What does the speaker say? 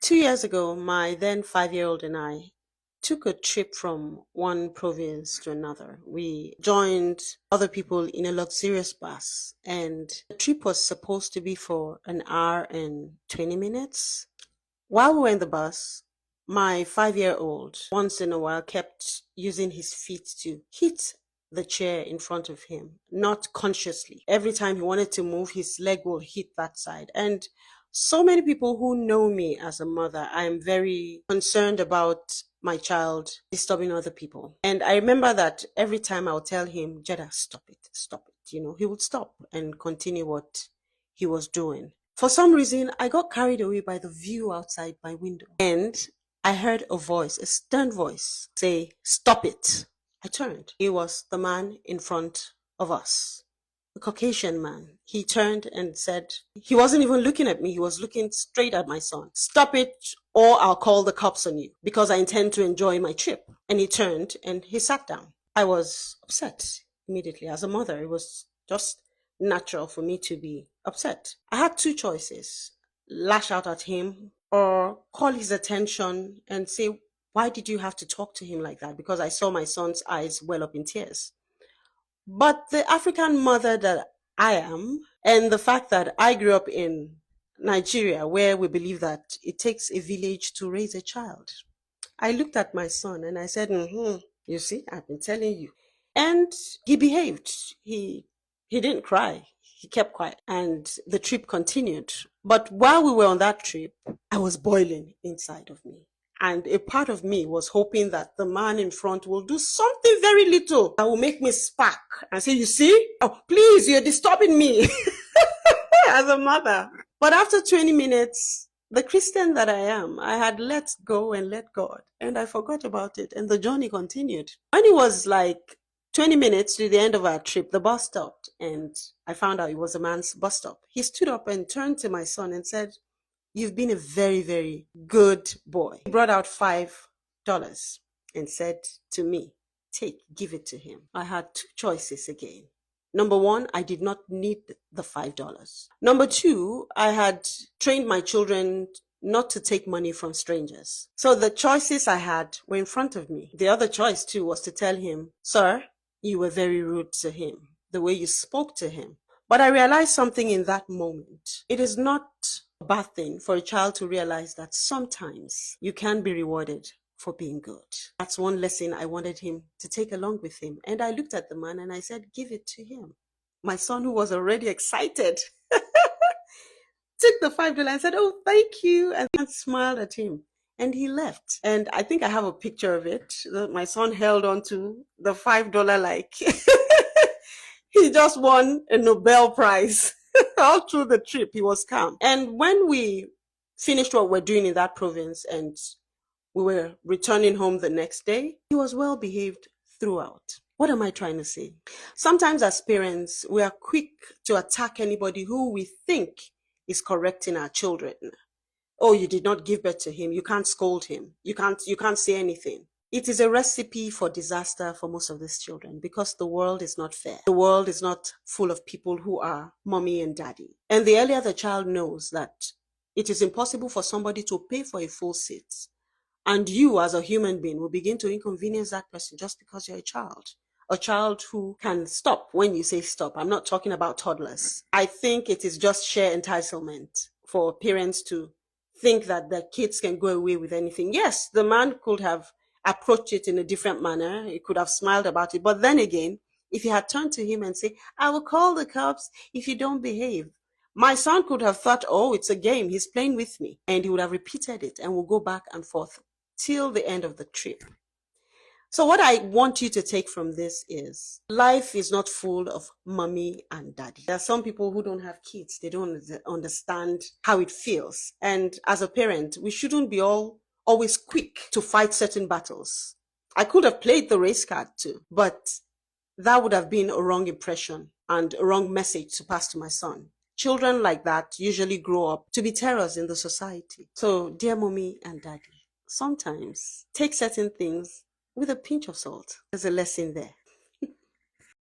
2 years ago, my then 5-year-old and I took a trip from one province to another. We joined other people in a luxurious bus, and the trip was supposed to be for an hour and 20 minutes. While we were in the bus, my 5-year-old once in a while kept using his feet to hit the chair in front of him, not consciously. Every time he wanted to move, his leg will hit that side. And so many people who know me as a mother, I am very concerned about my child disturbing other people. And I remember that every time I would tell him, Jeddah, stop it, stop it. He would stop and continue what he was doing. For some reason, I got carried away by the view outside my window. And I heard a voice, a stern voice, say, stop it. I turned. He was the man in front of us, the Caucasian man. He turned and said, he wasn't even looking at me. He was looking straight at my son. Stop it or I'll call the cops on you because I intend to enjoy my trip. And he turned and he sat down. I was upset immediately. As a mother, it was just natural for me to be upset. I had two choices: lash out at him or call his attention and say, why did you have to talk to him like that? Because I saw my son's eyes well up in tears. But the African mother that I am, and the fact that I grew up in Nigeria, where we believe that it takes a village to raise a child, I looked at my son and I said, you see, I've been telling you. And he behaved. He didn't cry. He kept quiet and the trip continued. But while we were on that trip, I was boiling inside of me. And a part of me was hoping that the man in front will do something very little that will make me spark and say, you see? Oh, please, you're disturbing me as a mother. But after 20 minutes, the Christian that I am, I had let go and let God, and I forgot about it, and the journey continued. When it was like 20 minutes to the end of our trip, the bus stopped, and I found out it was a man's bus stop. He stood up and turned to my son and said, you've been a very, very good boy. He brought out $5 and said to me, give it to him. I had two choices again. Number one, I did not need the $5. Number two, I had trained my children not to take money from strangers. So the choices I had were in front of me. The other choice too was to tell him, sir, you were very rude to him, the way you spoke to him. But I realized something in that moment. It is not a bad thing for a child to realize that sometimes you can be rewarded for being good. That's one lesson I wanted him to take along with him. And I looked at the man and I said, give it to him. My son, who was already excited, took the $5 and said, oh, thank you, and smiled at him. And he left. And I think I have a picture of it. My son held on to the $5 like he just won a Nobel Prize. All through the trip, he was calm. And when we finished what we're doing in that province and we were returning home the next day, he was well behaved throughout. What am I trying to say? Sometimes as parents, we are quick to attack anybody who we think is correcting our children. Oh, you did not give birth to him. You can't scold him. You can't say anything. It is a recipe for disaster for most of these children because the world is not fair. The world is not full of people who are mommy and daddy. And the earlier the child knows that it is impossible for somebody to pay for a full seat, and you as a human being will begin to inconvenience that person just because you're a child who can stop when you say stop. I'm not talking about toddlers. I think it is just sheer entitlement for parents to think that their kids can go away with anything. Yes, the man could have approached it in a different manner. He could have smiled about it. But then again, if he had turned to him and said, I will call the cops if you don't behave, my son could have thought, oh, it's a game. He's playing with me. And he would have repeated it and will go back and forth till the end of the trip. So what I want you to take from this is life is not full of mommy and daddy. There are some people who don't have kids. They don't understand how it feels. And as a parent, we shouldn't be always quick to fight certain battles. I could have played the race card too, but that would have been a wrong impression and a wrong message to pass to my son. Children like that usually grow up to be terrors in the society. So dear mommy and daddy, sometimes take certain things with a pinch of salt. There's a lesson there.